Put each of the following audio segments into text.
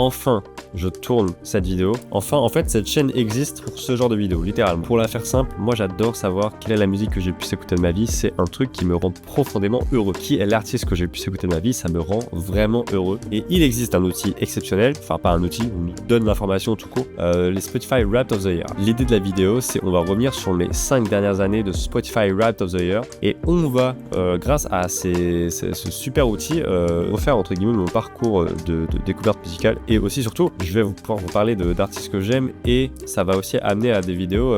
enfin je tourne cette vidéo. Enfin, en fait, cette chaîne existe pour ce genre de vidéo, littéralement. Pour la faire simple, moi j'adore savoir quelle est la musique que j'ai pu écouter de ma vie. C'est un truc qui me rend profondément heureux. Qui est l'artiste que j'ai pu écouter de ma vie, ça me rend vraiment heureux. Et il existe un outil exceptionnel, enfin pas un outil, on nous donne l'information tout court, les Spotify Wrapped of the Year. L'idée de la vidéo, c'est on va revenir sur mes 5 dernières années de Spotify Wrapped of the Year et on va, grâce à ce super outil, refaire entre guillemets mon parcours de découverte musicale et aussi surtout, je vais pouvoir vous parler d'artistes que j'aime et ça va aussi amener à des vidéos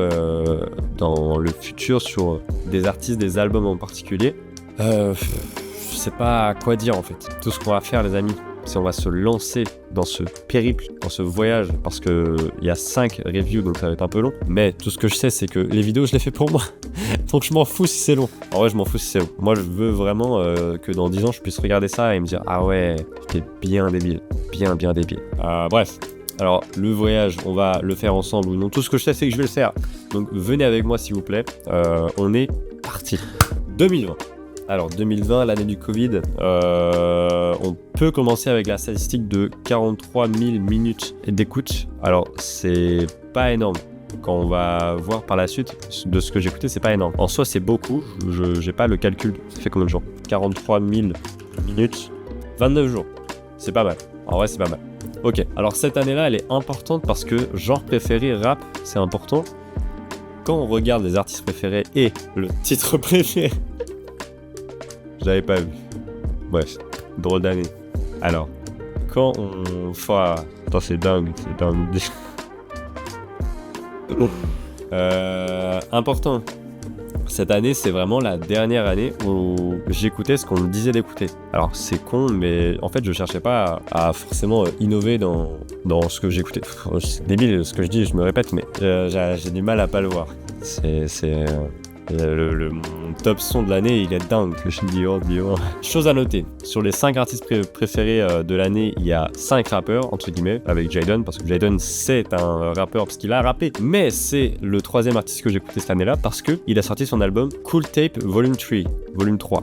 dans le futur sur des artistes, des albums en particulier. Je sais pas quoi dire en fait. Tout ce qu'on va faire les amis, c'est on va se lancer dans ce périple, dans ce voyage, parce que il y a 5 reviews donc ça va être un peu long, mais tout ce que je sais c'est que les vidéos je les fais pour moi donc je m'en fous si c'est long. En vrai je m'en fous si c'est long, moi je veux vraiment que dans 10 ans je puisse regarder ça et me dire ah ouais j'étais bien débile, bien débile. Bref, alors le voyage on va le faire ensemble ou non, tout ce que je sais c'est que je vais le faire, donc venez avec moi s'il vous plaît. On est parti. 2020. Alors 2020, l'année du Covid, on peut commencer avec la statistique de 43 000 minutes d'écoute. Alors c'est pas énorme. Quand on va voir par la suite de ce que j'ai écouté, c'est pas énorme. En soi c'est beaucoup, j'ai pas le calcul, ça fait combien de jours ? 43 000 minutes, 29 jours, c'est pas mal. En vrai c'est pas mal. Ok, alors cette année-là elle est importante parce que genre préféré rap, c'est important. Quand on regarde les artistes préférés et le titre préféré, j'avais pas vu. Bref, drôle d'année. Alors, quand on... Attends, c'est dingue. Important. Cette année, c'est vraiment la dernière année où j'écoutais ce qu'on me disait d'écouter. Alors, c'est con, mais en fait, je cherchais pas à forcément innover dans ce que j'écoutais. C'est débile ce que je dis, je me répète, mais j'ai du mal à pas le voir. Mon top son de l'année, il est dingue. Je dis oh. Chose à noter, sur les 5 artistes préférés de l'année, il y a 5 rappeurs, entre guillemets, avec Jaden, parce que Jaden c'est un rappeur parce qu'il a rappé, mais c'est le 3e artiste que j'ai écouté cette année-là parce qu'il a sorti son album Cool Tape Volume 3.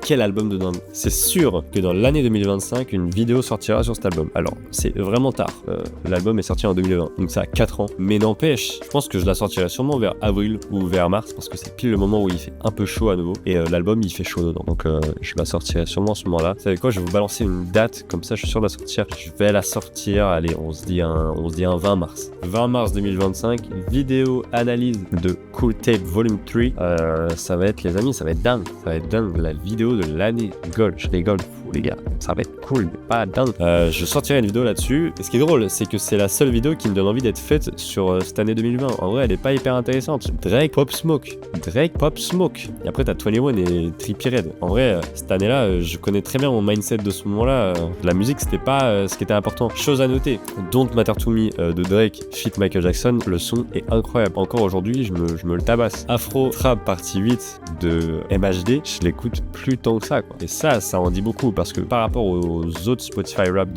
Quel album de dingue. C'est sûr que dans l'année 2025, une vidéo sortira sur cet album. Alors, c'est vraiment tard. L'album est sorti en 2020, donc ça a 4 ans. Mais n'empêche, je pense que je la sortirai sûrement vers avril ou vers mars, parce que c'est pile le moment où il fait un peu chaud à nouveau. Et l'album, il fait chaud dedans. Donc, je la sortirai sûrement à ce moment-là. Vous savez quoi, je vais vous balancer une date, comme ça, je suis sûr de la sortir. Je vais la sortir, allez, on se dit un 20 mars. 20 mars 2025, vidéo analyse de Cool Tape Volume 3. Ça va être, les amis, ça va être dingue. Ça va être dingue, la vidéo de l'année. Je rigole, fou, les gars. Ça va être cool, mais pas dingue. Je sortirai une vidéo là-dessus. Et ce qui est drôle, c'est que c'est la seule vidéo qui me donne envie d'être faite sur cette année 2020. En vrai, elle est pas hyper intéressante. Drake, Pop Smoke. Et après, t'as 21 et Trippie Redd. En vrai, cette année-là, je connais très bien mon mindset de ce moment-là. La musique, c'était pas ce qui était important. Chose à noter, Don't Matter to Me de Drake feat Michael Jackson. Le son est incroyable. Encore aujourd'hui, je me le tabasse. Afro Trap partie 8 de MHD, je l'écoute plus tant que ça, quoi. Et ça en dit beaucoup parce que par rapport aux autres Spotify Rap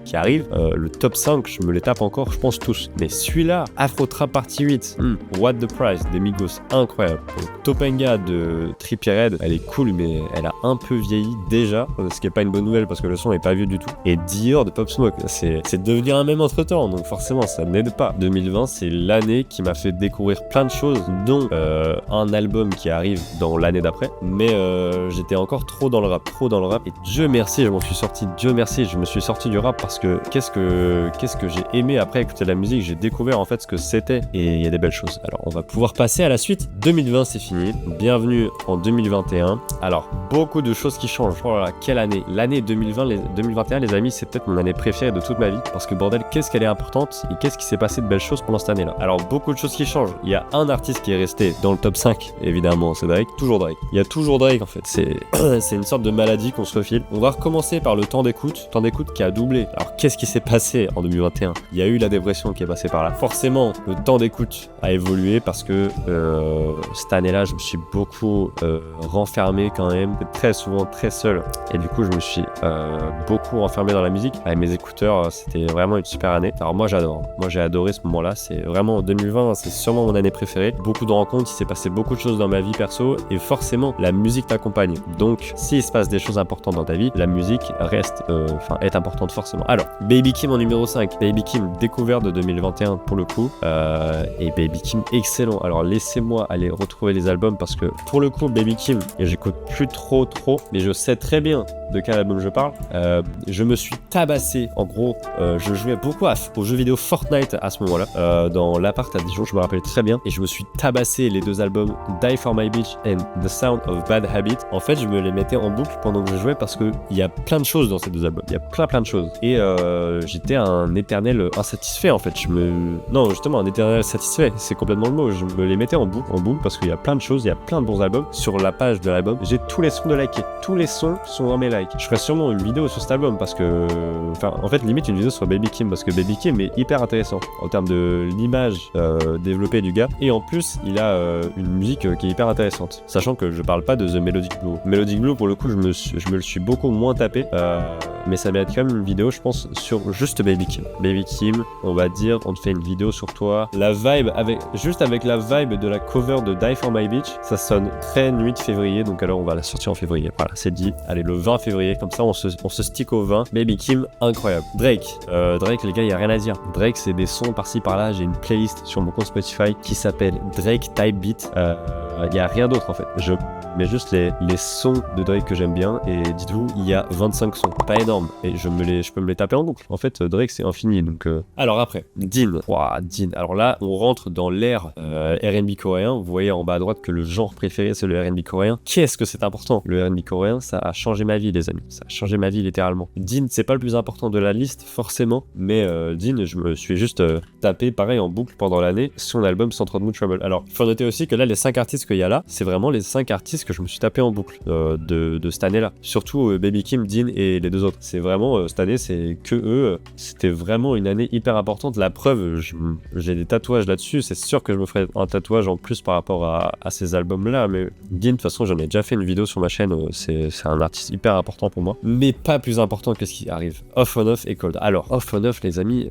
qui arrivent, le top 5, je me les tape encore, je pense tous. Mais celui-là, Afro Trap partie 8, What the Price des Migos, incroyable. Topanga de Trippie Redd, elle est cool, mais elle a un peu vieilli déjà, ce qui est pas une bonne nouvelle parce que le son est pas vieux du tout. Et Dior de Pop Smoke, c'est devenir un mème entre temps, donc forcément ça n'aide pas. 2020, c'est l'année qui m'a fait découvrir plein de choses, dont un album qui arrive dans l'année d'après, mais j'étais encore trop dans le rap, et Dieu merci, je me suis sorti du rap parce que qu'est-ce que j'ai aimé après écouter la musique, j'ai découvert en fait ce que c'était et il y a des belles choses. Alors on va pouvoir passer à la suite. 2020 c'est fini, bienvenue en 2021. Alors beaucoup de choses qui changent. Oh là là, quelle année. L'année 2021 les amis, c'est peut-être mon année préférée de toute ma vie parce que bordel, qu'est-ce qu'elle est importante et qu'est-ce qui s'est passé de belles choses pendant cette année là. Alors beaucoup de choses qui changent. Il y a un artiste qui est resté dans le top 5 évidemment, c'est Drake, toujours Drake. Il y a toujours Drake en fait, c'est une sorte de maladie qu'on se refile. On va recommencer par le temps d'écoute qui a doublé. Alors qu'est-ce qui s'est passé en 2021? Il y a eu la dépression qui est passée par là. Forcément, le temps d'écoute a évolué parce que cette année-là, je me suis beaucoup renfermé quand même, très souvent très seul. Et du coup, je me suis beaucoup renfermé dans la musique. Avec mes écouteurs, c'était vraiment une super année. Alors moi, j'adore. Moi, j'ai adoré ce moment-là. C'est vraiment 2020, c'est sûrement mon année préférée. Beaucoup de rencontres, il s'est passé beaucoup de choses dans ma vie perso et forcément, la musique t'accompagne. Donc, s'il se passe des choses importantes dans ta vie, vie, la musique est importante forcément. Alors, Baby Kim en numéro 5. Baby Kim, découverte de 2021 pour le coup. Et Baby Kim, excellent. Alors, laissez-moi aller retrouver les albums parce que pour le coup, Baby Kim, et j'écoute plus trop, mais je sais très bien de quel album je parle. Je me suis tabassé. En gros, je jouais beaucoup aux jeux vidéo Fortnite à ce moment-là, dans l'appart à Dijon, je me rappelle très bien. Et je me suis tabassé les deux albums Die for My Bitch and The Sound of Bad Habit. En fait, je me les mettais en boucle pendant que je jouais parce que il y a plein de choses dans ces deux albums. Il y a plein de choses. Et j'étais un éternel insatisfait en fait. Non, justement, un éternel satisfait. C'est complètement le mot. Je me les mettais en boucle parce qu'il y a plein de choses, il y a plein de bons albums. Sur la page de l'album, j'ai tous les sons de liker. Tous les sons sont dans mes likes. Je ferai sûrement une vidéo sur cet album parce que, en fait, limite une vidéo sur Baby Kim parce que Baby Kim est hyper intéressant en termes de l'image développée du gars. Et en plus, il a une musique qui est hyper intéressante. Sachant que je parle pas de The Melodic Blue. Melodic Blue, pour le coup, je me le suis beaucoup moins tapé. Mais ça mérite quand même une vidéo, je pense, sur juste Baby Kim. Baby Kim, on va dire, on te fait une vidéo sur toi. La vibe, juste avec la vibe de la cover de Die for My Bitch, ça sonne très nuit de février. Donc alors, on va la sortir en février. Voilà, c'est dit. Allez, le 20 février, comme ça, on se stick au 20. Baby Kim, incroyable. Drake, les gars, il y a rien à dire. Drake, c'est des sons par-ci par-là. J'ai une playlist sur mon compte Spotify qui s'appelle Drake Type Beat. Il y a rien d'autre en fait. Je mets juste les sons de Drake que j'aime bien et dites-vous, il y a 25 sons, pas énorme, et je peux me les taper en boucle. En fait, Drake c'est infini, donc. Alors après, Dean. Dean. Alors là, on rentre dans l'ère R&B coréen. Vous voyez en bas à droite que le genre préféré c'est le R&B coréen. Qu'est-ce que c'est important? Le R&B coréen, ça a changé ma vie, les amis. Ça a changé ma vie littéralement. Dean, c'est pas le plus important de la liste forcément, mais Dean, je me suis juste tapé pareil en boucle pendant l'année son album 130 Mood Trouble. Alors, il faut noter aussi que là, les 5 artistes qu'il y a là, c'est vraiment les 5 artistes que je me suis tapé en boucle de cette année-là. Surtout Baby Kim, Dean et les deux autres. C'est vraiment, cette année, c'est que eux. C'était vraiment une année hyper importante. La preuve, j'ai des tatouages là-dessus. C'est sûr que je me ferai un tatouage en plus par rapport à ces albums-là. Mais Dean, de toute façon, j'en ai déjà fait une vidéo sur ma chaîne. C'est un artiste hyper important pour moi. Mais pas plus important que ce qui arrive. Off on Off et Cold. Alors, Off on Off, les amis,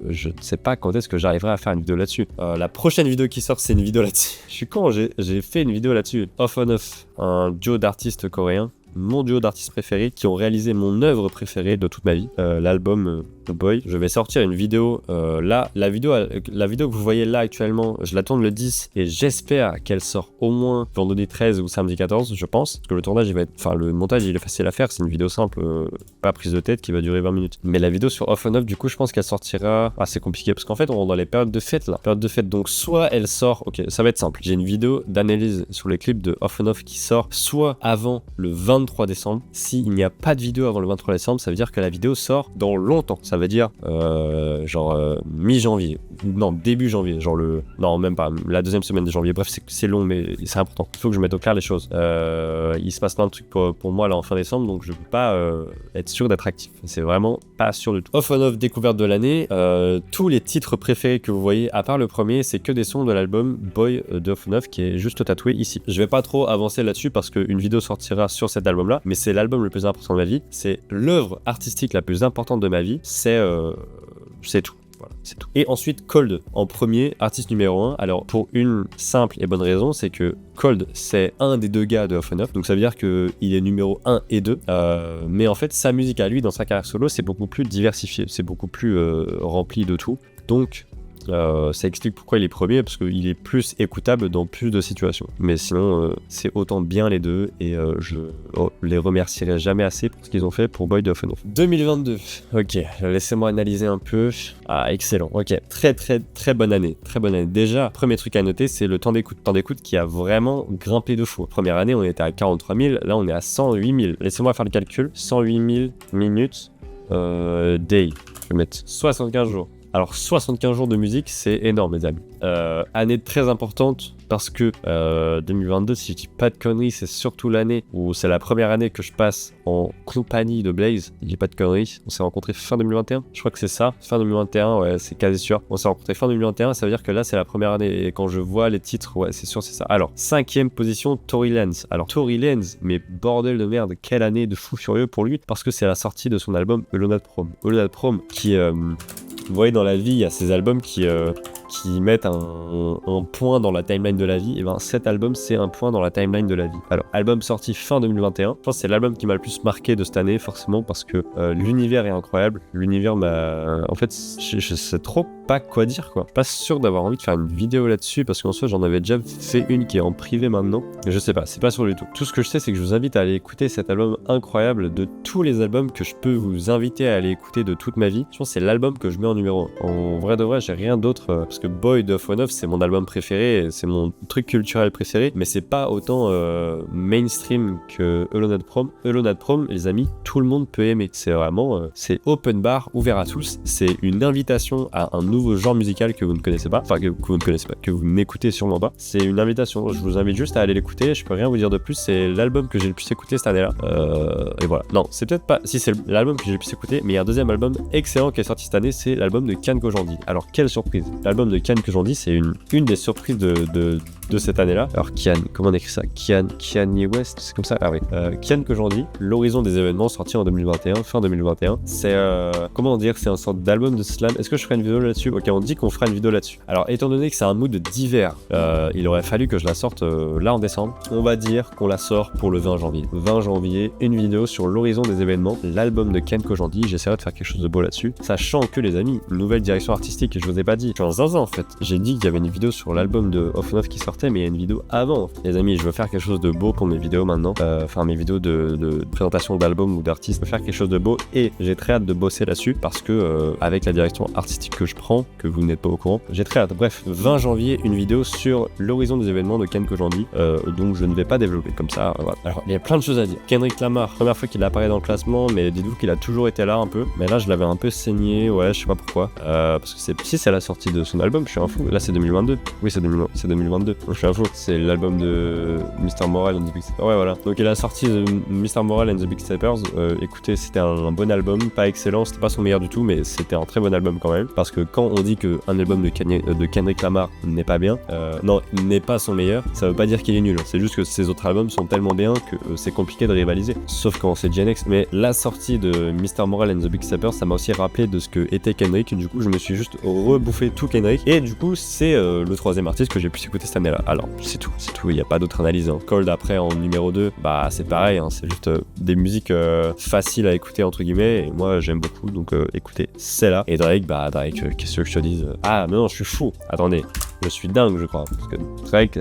je ne sais pas quand est-ce que j'arriverai à faire une vidéo là-dessus. La prochaine vidéo qui sort, c'est une vidéo là-dessus. Je suis con, j'ai fait une vidéo là-dessus. Off on Off, un duo d'artistes coréens, mon duo d'artistes préférés qui ont réalisé mon œuvre préférée de toute ma vie, l'album Boy. Je vais sortir une vidéo là, la vidéo que vous voyez là actuellement, je la tourne le 10 et j'espère qu'elle sort au moins vendredi 13 ou samedi 14, je pense, parce que le tournage le montage il est facile à faire, c'est une vidéo simple, pas prise de tête qui va durer 20 minutes. Mais la vidéo sur Off on Off, du coup, je pense qu'elle sortira, c'est compliqué parce qu'en fait on rentre dans les périodes de fête là, donc soit elle sort, ok, ça va être simple, j'ai une vidéo d'analyse sur les clips de Off on Off qui sort soit avant le 23 décembre. S'il n'y a pas de vidéo avant le 23 décembre, ça veut dire que la vidéo sort dans longtemps. Ça veut dire mi-janvier. Non, début janvier. Non, même pas. La deuxième semaine de janvier. Bref, c'est long, mais c'est important. Il faut que je mette au clair les choses. Il se passe plein de trucs pour moi là en fin décembre, donc je peux pas être sûr d'être actif. C'est vraiment pas sûr du tout. Off on Off, découverte de l'année. Tous les titres préférés que vous voyez, à part le premier, c'est que des sons de l'album Boy de Off on Off qui est juste tatoué ici. Je vais pas trop avancer là-dessus parce qu'une vidéo sortira sur cet album-là, mais c'est l'album le plus important de ma vie. C'est l'œuvre artistique la plus importante de ma vie. C'est tout. Voilà, c'est tout. Et ensuite, Cold en premier, artiste numéro 1. Alors, pour une simple et bonne raison, c'est que Cold, c'est un des deux gars de Off on Off. Donc, ça veut dire qu'il est numéro 1 et 2. Mais en fait, sa musique à lui, dans sa carrière solo, c'est beaucoup plus diversifié. C'est beaucoup plus rempli de tout. Donc, ça explique pourquoi il est premier, parce qu'il est plus écoutable dans plus de situations. Mais sinon, c'est autant bien les deux, et je les remercierai jamais assez pour ce qu'ils ont fait pour Boy de Off on Off. 2022, ok, laissez-moi analyser un peu. Excellent, ok, très bonne année, très bonne année. Déjà, premier truc à noter, c'est le temps d'écoute qui a vraiment grimpé de fou. Première année, on était à 43 000, là on est à 108 000. Laissez-moi faire le calcul, 108 000 minutes, day, je vais mettre 75 jours. Alors 75 jours de musique, c'est énorme les amis. Année très importante parce que 2022, si je dis pas de conneries, c'est surtout l'année où c'est la première année que je passe en compagnie de Blaze. Je dis pas de conneries, on s'est rencontrés fin 2021, je crois que c'est ça, fin 2021, ouais c'est quasi sûr. On s'est rencontrés fin 2021, ça veut dire que là c'est la première année et quand je vois les titres, ouais c'est sûr c'est ça. Alors 5ème position, Tory Lanez. Alors Tory Lanez, mais bordel de merde, quelle année de fou furieux pour lui parce que c'est la sortie de son album Alone at Prom. Alone at Prom qui... vous voyez, dans la vie, il y a ces albums qui qui mettent un point dans la timeline de la vie, et ben cet album c'est un point dans la timeline de la vie. Alors, album sorti fin 2021, je pense que c'est l'album qui m'a le plus marqué de cette année, forcément, parce que l'univers est incroyable. L'univers m'a... En fait, je sais trop pas quoi dire, quoi. Je suis pas sûr d'avoir envie de faire une vidéo là-dessus, parce qu'en soi, j'en avais déjà fait une qui est en privé maintenant. Mais je sais pas, c'est pas sûr du tout. Tout ce que je sais, c'est que je vous invite à aller écouter cet album incroyable. De tous les albums que je peux vous inviter à aller écouter de toute ma vie, je pense que c'est l'album que je mets en numéro 1. En vrai de vrai, j'ai rien d'autre, parce que Boy de F1 c'est mon album préféré, c'est mon truc culturel préféré, mais c'est pas autant mainstream que Alone at Prom. Alone at Prom, les amis, tout le monde peut aimer. C'est vraiment, c'est open bar, ouvert à tous. C'est une invitation à un nouveau genre musical que vous ne connaissez pas, enfin que vous ne connaissez pas, que vous n'écoutez sûrement pas. C'est une invitation. Je vous invite juste à aller l'écouter. Je peux rien vous dire de plus. C'est l'album que j'ai le plus écouté cette année-là. Et voilà. Non, c'est peut-être pas. Si c'est l'album que j'ai le plus écouté, mais il y a un deuxième album excellent qui est sorti cette année. C'est l'album de Kian Kojandi. Alors quelle surprise! L'album de Kian Kojandi, c'est une des surprises de cette année-là. Alors Kian, comment on écrit ça? Kanye West, c'est comme ça? Ah oui. Kian Kojandi, l'horizon des événements, sorti en 2021, fin 2021. C'est comment dire, c'est un sorte d'album de slam. Est-ce que je ferai une vidéo là-dessus? Ok, on dit qu'on fera une vidéo là-dessus. Alors étant donné que c'est un mood d'hiver, il aurait fallu que je la sorte là en décembre. On va dire qu'on la sort pour le 20 janvier. 20 janvier, une vidéo sur l'horizon des événements, l'album de Kian Kojandi. J'essaierai de faire quelque chose de beau là-dessus. Sachant que les amis, une nouvelle direction artistique, et je vous ai pas dit. Je suis un zinzin en fait. J'ai dit qu'il y avait une vidéo sur l'album de Off and Off qui sortait, mais il y a une vidéo avant. Les amis, je veux faire quelque chose de beau pour mes vidéos maintenant. Enfin, mes vidéos de présentation d'albums ou d'artistes. Je veux faire quelque chose de beau et j'ai très hâte de bosser là-dessus parce que avec la direction artistique que je prends, que vous n'êtes pas au courant, j'ai très hâte. Bref, 20 janvier, une vidéo sur l'horizon des événements de Kian Kojandi, donc je ne vais pas développer comme ça. Voilà. Alors, il y a plein de choses à dire. Kendrick Lamar, première fois qu'il apparaît dans le classement, mais dites-vous qu'il a toujours été là un peu. Mais là, je l'avais un peu saigné, ouais, je sais pas pourquoi. Parce que si c'est la sortie de son album, je suis un fou. Là, c'est 2022. Oui, c'est 2022. Je suis un fou. C'est l'album de Mr. Morale and the Big Steppers. Ouais, voilà. Donc, il a sorti Mr. Morale and the Big Steppers. Écoutez, c'était un bon album, pas excellent, c'était pas son meilleur du tout, mais c'était un très bon album quand même. Parce que quand on dit qu'un album de Kendrick Lamar n'est pas bien, non, n'est pas son meilleur, ça veut pas dire qu'il est nul. C'est juste que ses autres albums sont tellement bien que c'est compliqué de rivaliser. Sauf quand c'est Gen X. Mais la sortie de Mr. Morale and the Big Steppers, ça m'a aussi rappelé de ce que était Kendrick. Du coup, je me suis juste rebouffé tout Kendrick. Et du coup, c'est le troisième artiste que j'ai pu écouter cette année-là. Alors, c'est tout. Il n'y a pas d'autre analyse. Hein. Cold après en numéro 2, bah c'est pareil. Hein. C'est juste des musiques faciles à écouter entre guillemets. Et moi, j'aime beaucoup. Donc, écoutez, c'est là. Et Drake, qu'est-ce que je te dise? Ah, mais non, je suis fou. Attendez. Je suis dingue, je crois. Parce que Drake,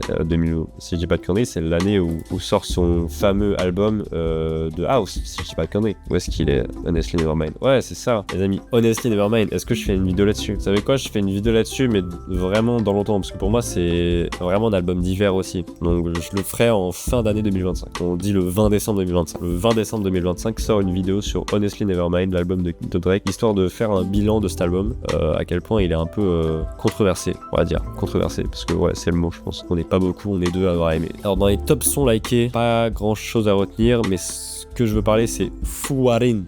si je dis pas de conneries, c'est l'année où sort son fameux album de House, si je dis pas de conneries. Où est-ce qu'il est? Honestly Nevermind. Ouais, c'est ça, les amis. Honestly Nevermind. Est-ce que je fais une vidéo là-dessus? Vous savez quoi? Je fais une vidéo là-dessus, mais vraiment dans longtemps. Parce que pour moi, c'est vraiment un album d'hiver aussi. Donc, je le ferai en fin d'année 2025. On dit le 20 décembre 2025. Le 20 décembre 2025 sort une vidéo sur Honestly Nevermind, l'album de Drake, histoire de faire un bilan de cet album, à quel point il est un peu controversé, on va dire. Controversé, parce que ouais, c'est le mot, je pense. On n'est pas beaucoup, on est deux à avoir aimé. Alors, dans les top sons likés, pas grand chose à retenir, mais ce que je veux parler, c'est Fuwarin.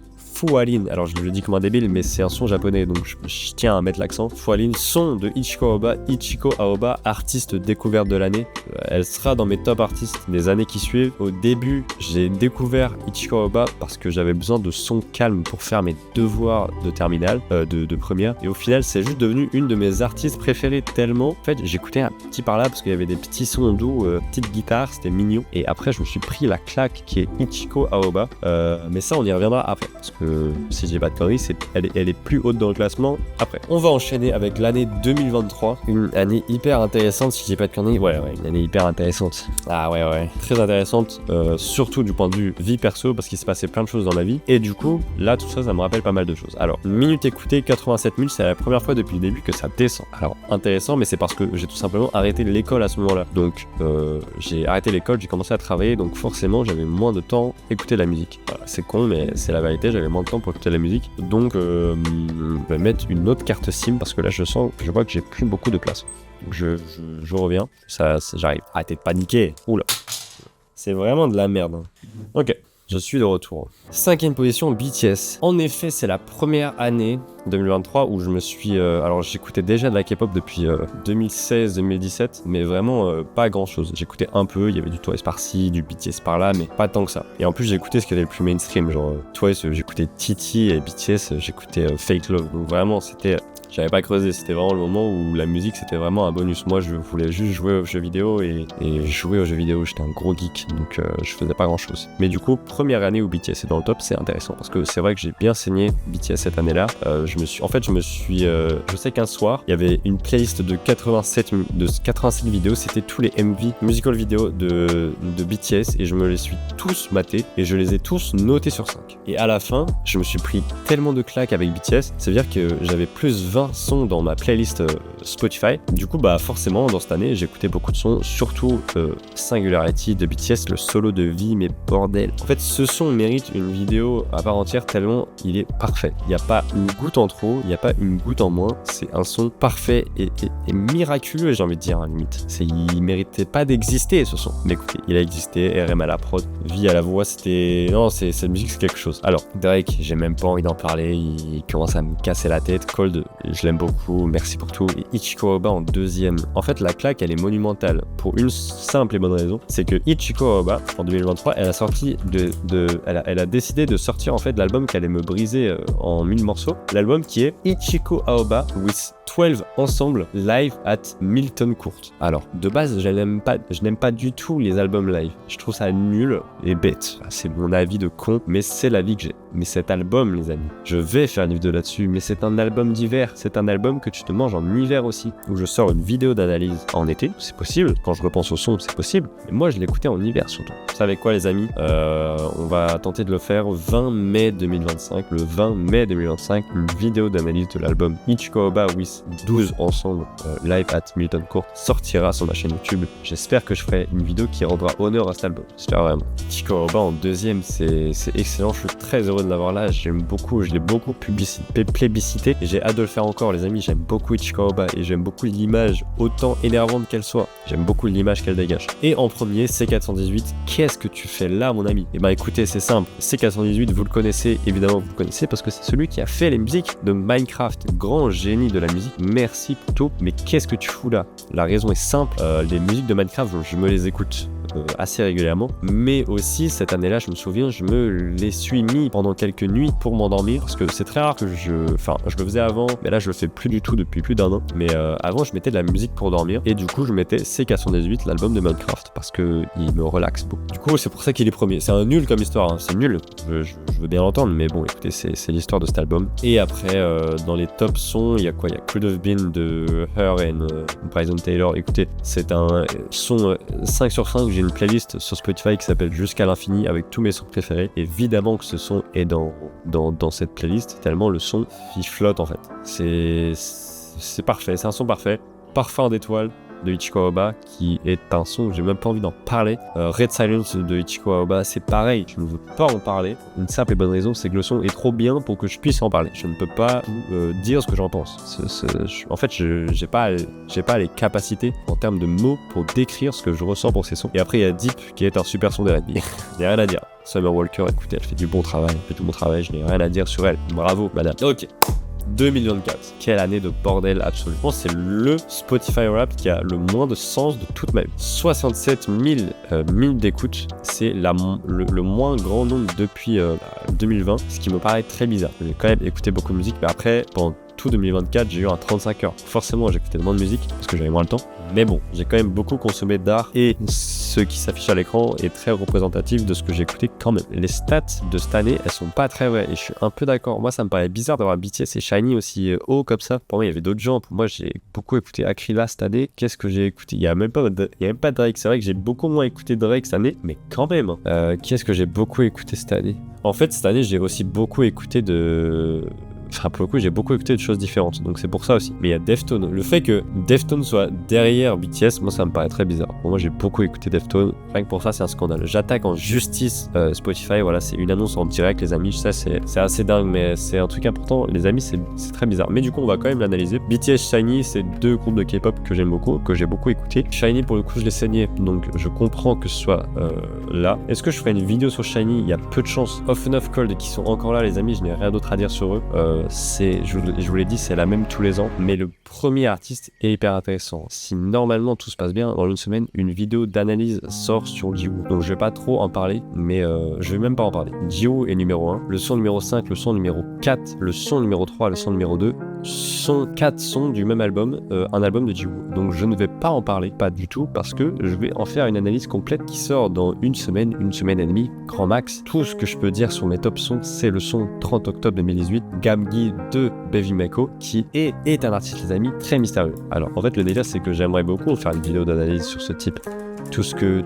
Alors je le dis comme un débile, mais c'est un son japonais, donc je tiens à mettre l'accent. Fuwarin, son de Ichiko Aoba, artiste découverte de l'année. Elle sera dans mes top artistes des années qui suivent. Au début, j'ai découvert Ichiko Aoba parce que j'avais besoin de son calme pour faire mes devoirs de terminale, de première. Et au final, c'est juste devenu une de mes artistes préférées tellement. En fait, j'écoutais un petit par là parce qu'il y avait des petits sons doux, petites guitares, c'était mignon. Et après, je me suis pris la claque qui est Ichiko Aoba. Mais ça, on y reviendra après. Parce que si j'ai pas de conneries, elle est plus haute dans le classement après. On va enchaîner avec l'année 2023, une année hyper intéressante si j'ai pas de conneries. Ouais, une année hyper intéressante. Ah ouais, très intéressante, surtout du point de vue vie perso parce qu'il s'est passé plein de choses dans ma vie. Et du coup, là tout ça me rappelle pas mal de choses. Alors, minute écoutée 87 000, c'est la première fois depuis le début que ça descend. Alors, intéressant, mais c'est parce que j'ai tout simplement arrêté l'école à ce moment-là. Donc, j'ai arrêté l'école, j'ai commencé à travailler, donc forcément j'avais moins de temps à écouter de la musique. Voilà, c'est con, mais c'est la vérité, j'avais moins de temps pour écouter de la musique. Donc, je vais mettre une autre carte SIM parce que là, je vois que j'ai plus beaucoup de place. Donc, je reviens. J'arrive. Arrêtez de paniquer. Oula. C'est vraiment de la merde. Hein. Ok. Je suis de retour. 5e position, BTS. En effet, c'est la première année 2023 où je me suis... alors j'écoutais déjà de la K-pop depuis 2016-2017, mais vraiment pas grand chose. J'écoutais un peu, il y avait du Twice par-ci, du BTS par-là, mais pas tant que ça. Et en plus j'écoutais ce qui était le plus mainstream, genre Twice, j'écoutais TT et BTS, j'écoutais Fake Love. Donc vraiment c'était... J'avais pas creusé, c'était vraiment le moment où la musique c'était vraiment un bonus. Moi je voulais juste jouer aux jeux vidéo et jouer aux jeux vidéo, j'étais un gros geek donc je faisais pas grand chose. Mais du coup, première année où BTS est dans le top, c'est intéressant parce que c'est vrai que j'ai bien saigné BTS cette année-là. Je sais qu'un soir, il y avait une playlist de 87 vidéos, c'était tous les MV, musical vidéo de BTS et je me les suis tous matés et je les ai tous notés sur 5. Et à la fin, je me suis pris tellement de claques avec BTS, ça veut dire que j'avais plus 20 sons dans ma playlist Spotify. Du coup, bah forcément, dans cette année, j'écoutais beaucoup de sons, surtout Singularity de BTS, le solo de V, mais bordel. En fait, ce son mérite une vidéo à part entière tellement il est parfait. Il n'y a pas une goutte en trop, il n'y a pas une goutte en moins. C'est un son parfait et miraculeux, j'ai envie de dire, à la limite. Il méritait pas d'exister, ce son. Mais écoutez, il a existé, RM à la prod, V à la voix, c'était... Non, cette musique, c'est quelque chose. Alors, Drake, j'ai même pas envie d'en parler, il commence à me casser la tête. Cold, je l'aime beaucoup, merci pour tout. Et Ichiko Oba en deuxième. En fait, la claque, elle est monumentale pour une simple et bonne raison, c'est que Ichiko Oba, en 2023, elle a sorti elle a décidé de sortir en fait l'album qui allait me briser en 1000 morceaux. L'album qui est Ichiko Aoba with 12 Ensemble live at Milton Court. Alors, de base, je n'aime pas du tout les albums live. Je trouve ça nul et bête. C'est mon avis de con, mais c'est l'avis que j'ai. Mais cet album, les amis, je vais faire une vidéo là-dessus, mais c'est un album d'hiver. C'est un album que tu te manges en hiver aussi, où je sors une vidéo d'analyse en été. C'est possible. Quand je repense au son, c'est possible. Mais moi, je l'écoutais en hiver surtout. Vous savez quoi, les amis? On va tenter de le faire 20 mai 2025. Le 20 mai 2025, une vidéo d'analyse de l'album Ichiko Oba with 12 Ensemble live at Milton Court sortira sur ma chaîne YouTube. J'espère que je ferai une vidéo qui rendra honneur à cet album. J'espère vraiment. Ichiko Oba en deuxième, c'est excellent. Je suis très heureux de l'avoir là. J'aime beaucoup. Je l'ai beaucoup plébiscité et j'ai hâte de le faire encore, les amis. J'aime beaucoup Ichiko Oba et j'aime beaucoup l'image, autant énervante qu'elle soit. J'aime beaucoup l'image qu'elle dégage. Et en premier, C418. Qu'est-ce que tu fais là, mon ami? Eh ben écoutez, c'est simple. C418, vous le connaissez, évidemment vous le connaissez parce que c'est celui qui a fait les musiques de Minecraft. Grand génie de la musique. Merci plutôt. Mais qu'est-ce que tu fous là? La raison est simple. Les musiques de Minecraft, je me les écoute assez régulièrement, mais aussi cette année-là, je me souviens, je me les suis mis pendant quelques nuits pour m'endormir, parce que c'est très rare que je le faisais avant, mais là je le fais plus du tout depuis plus d'un an, mais avant je mettais de la musique pour dormir, et du coup je mettais C418, l'album de Minecraft, parce que il me relaxe beaucoup. Du coup c'est pour ça qu'il est premier. C'est un nul comme histoire, hein. C'est nul, je veux bien l'entendre, mais bon écoutez, c'est l'histoire de cet album. Et après dans les top sons, il y a quoi? Il y a Could Have Been de Her and Bryson Taylor. Écoutez, c'est un son 5 sur 5. J'ai une playlist sur Spotify qui s'appelle Jusqu'à l'infini avec tous mes sons préférés. Évidemment que ce son est dans cette playlist, tellement le son il flotte en fait. C'est parfait, c'est un son parfait. Parfum d'étoiles de Ichiko Aoba, qui est un son que j'ai même pas envie d'en parler. Red Silence de Ichiko Aoba, c'est pareil, je ne veux pas en parler. Une simple et bonne raison, c'est que le son est trop bien pour que je puisse en parler. Je ne peux pas dire ce que j'en pense. En fait, j'ai pas les capacités en termes de mots pour décrire ce que je ressens pour ces sons. Et après, il y a Deep, qui est un super son des R&B. Il n'y a rien à dire. Summer Walker, écoutez, elle fait du bon travail. Elle fait tout mon travail, je n'ai rien à dire sur elle. Bravo, madame. Ok. 2024. Quelle année de bordel absolu. Je pense que c'est le Spotify Rap qui a le moins de sens de toute ma vie. 67 000 d'écoutes, c'est le moins grand nombre depuis 2020, ce qui me paraît très bizarre. J'ai quand même écouté beaucoup de musique, mais après, pendant tout 2024, j'ai eu un 35 heures. Forcément, j'écoutais moins de musique parce que j'avais moins le temps. Mais bon, j'ai quand même beaucoup consommé d'art et ce qui s'affiche à l'écran est très représentatif de ce que j'ai écouté quand même. Les stats de cette année, elles sont pas très vraies et je suis un peu d'accord. Moi, ça me paraît bizarre d'avoir BTS et Shiny aussi haut comme ça. Pour moi, il y avait d'autres gens. Pour moi, j'ai beaucoup écouté Akrilla cette année. Qu'est-ce que j'ai écouté? Il y a même pas Drake. C'est vrai que j'ai beaucoup moins écouté Drake cette année, mais quand même. Qu'est-ce que j'ai beaucoup écouté cette année? En fait, cette année, j'ai aussi beaucoup écouté Enfin, pour le coup, j'ai beaucoup écouté de choses différentes, donc c'est pour ça aussi. Mais il y a Deftones. Le fait que Deftones soit derrière BTS, moi, ça me paraît très bizarre. Pour moi, j'ai beaucoup écouté Deftones. Rien que pour ça, c'est un scandale. J'attaque en justice Spotify. Voilà, c'est une annonce en direct, les amis. Je sais, c'est assez dingue, mais c'est un truc important. Les amis, c'est très bizarre. Mais du coup, on va quand même l'analyser. BTS, Shiny, c'est deux groupes de K-pop que j'aime beaucoup, que j'ai beaucoup écouté. Shiny, pour le coup, je l'ai saigné, donc je comprends que ce soit là. Est-ce que je ferai une vidéo sur Shiny? Il y a peu de chances. Off and Off Cold qui sont encore là, les amis. Je n'ai rien d'autre à dire sur eux. Je vous l'ai dit, c'est la même tous les ans, mais le premier artiste est hyper intéressant. Si normalement tout se passe bien, dans une semaine, une vidéo d'analyse sort sur Jiwoo. Donc je vais pas trop en parler, mais je vais même pas en parler. Jiwoo est numéro 1, le son numéro 5, le son numéro 4, le son numéro 3, le son numéro 2, sont 4 sons du même album, un album de Jiwoo. Donc je ne vais pas en parler, pas du tout, parce que je vais en faire une analyse complète qui sort dans une semaine et demie, grand max. Tout ce que je peux dire sur mes top sons, c'est le son 30 octobre 2018, Gamgi de Baby Mako, qui est un artiste, les amis, très mystérieux. Alors en fait, le délire, c'est que j'aimerais beaucoup faire une vidéo d'analyse sur ce type. Tout ce que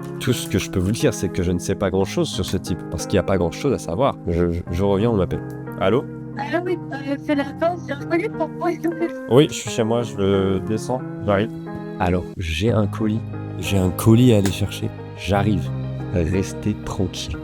je peux vous dire, c'est que je ne sais pas grand chose sur ce type, parce qu'il n'y a pas grand chose à savoir. Je reviens, on m'appelle. Allô? Ah oui, c'est la fin, j'ai reconnu pourquoi il nous fait. Oui, je suis chez moi, je descends, j'arrive. Alors, j'ai un colis à aller chercher, j'arrive. Restez tranquille.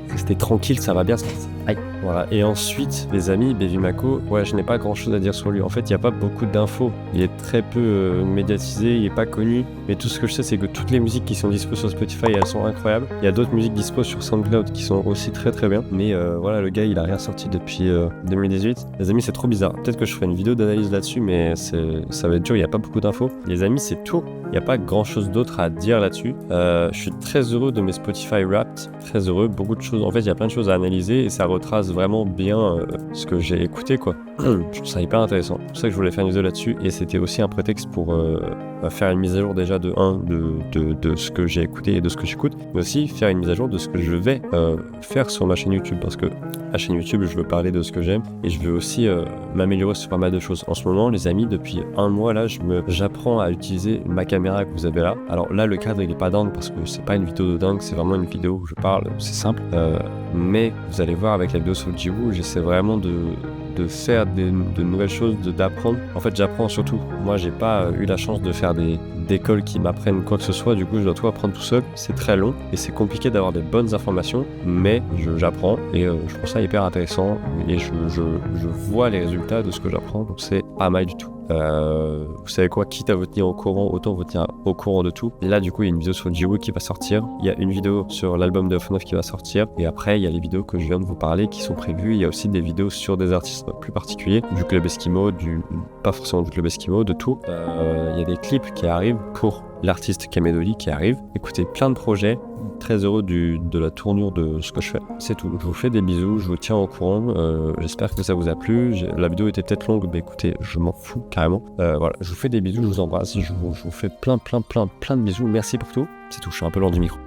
Restez tranquille, ça va bien se passer. Aïe. Voilà. Et ensuite, les amis, Baby Mako, ouais, je n'ai pas grand chose à dire sur lui. En fait, il n'y a pas beaucoup d'infos. Il est très peu médiatisé, il n'est pas connu. Mais tout ce que je sais, c'est que toutes les musiques qui sont dispo sur Spotify, elles sont incroyables. Il y a d'autres musiques dispo sur SoundCloud qui sont aussi très très bien. Mais voilà, le gars, il a rien sorti depuis 2018. Les amis, c'est trop bizarre. Peut-être que je ferai une vidéo d'analyse là-dessus, mais ça va être dur, il n'y a pas beaucoup d'infos. Les amis, c'est tout. Il n'y a pas grand chose d'autre à dire là-dessus. Je suis très heureux de mes Spotify Wrapped. Très heureux, beaucoup de choses. En fait, il y a plein de choses à analyser et ça retrace vraiment bien ce que j'ai écouté, quoi. Je trouve ça hyper intéressant. C'est pour ça que je voulais faire une vidéo là-dessus. Et c'était aussi un prétexte pour faire une mise à jour déjà de ce que j'ai écouté et de ce que j'écoute. Mais aussi faire une mise à jour de ce que je vais faire sur ma chaîne YouTube. Parce que la chaîne YouTube, je veux parler de ce que j'aime. Et je veux aussi m'améliorer sur pas mal de choses. En ce moment, les amis, depuis un mois, là, j'apprends à utiliser ma caméra que vous avez là. Alors là, le cadre, il est pas dingue parce que c'est pas une vidéo de dingue. C'est vraiment une vidéo où je parle. C'est simple. Mais vous allez voir avec la vidéo sur le Jiwoo, j'essaie vraiment de faire de nouvelles choses, d'apprendre. En fait, j'apprends surtout. Moi, j'ai pas eu la chance de faire d'écoles qui m'apprennent quoi que ce soit. Du coup, je dois tout apprendre tout seul. C'est très long et c'est compliqué d'avoir des bonnes informations, mais j'apprends et je trouve ça hyper intéressant et je vois les résultats de ce que j'apprends. Donc, c'est pas mal du tout. Vous savez quoi, quitte à vous tenir au courant, autant vous tenir au courant de tout. Et là, du coup, il y a une vidéo sur le Jiwoo qui va sortir. Il y a une vidéo sur l'album de Off & Off qui va sortir. Et après, il y a les vidéos que je viens de vous parler qui sont prévues. Il y a aussi des vidéos sur des artistes plus particuliers, du Club Eskimo, pas forcément du Club Eskimo, de tout. Il y a des clips qui arrivent pour l'artiste Kamedoli qui arrive. Écoutez, plein de projets. Très heureux de la tournure de ce que je fais. C'est tout. Je vous fais des bisous, je vous tiens au courant. J'espère que ça vous a plu. La vidéo était peut-être longue, mais écoutez, je m'en fous carrément. Voilà, je vous fais des bisous, je vous embrasse. Je vous fais plein de bisous. Merci pour tout. C'est tout, je suis un peu loin du micro.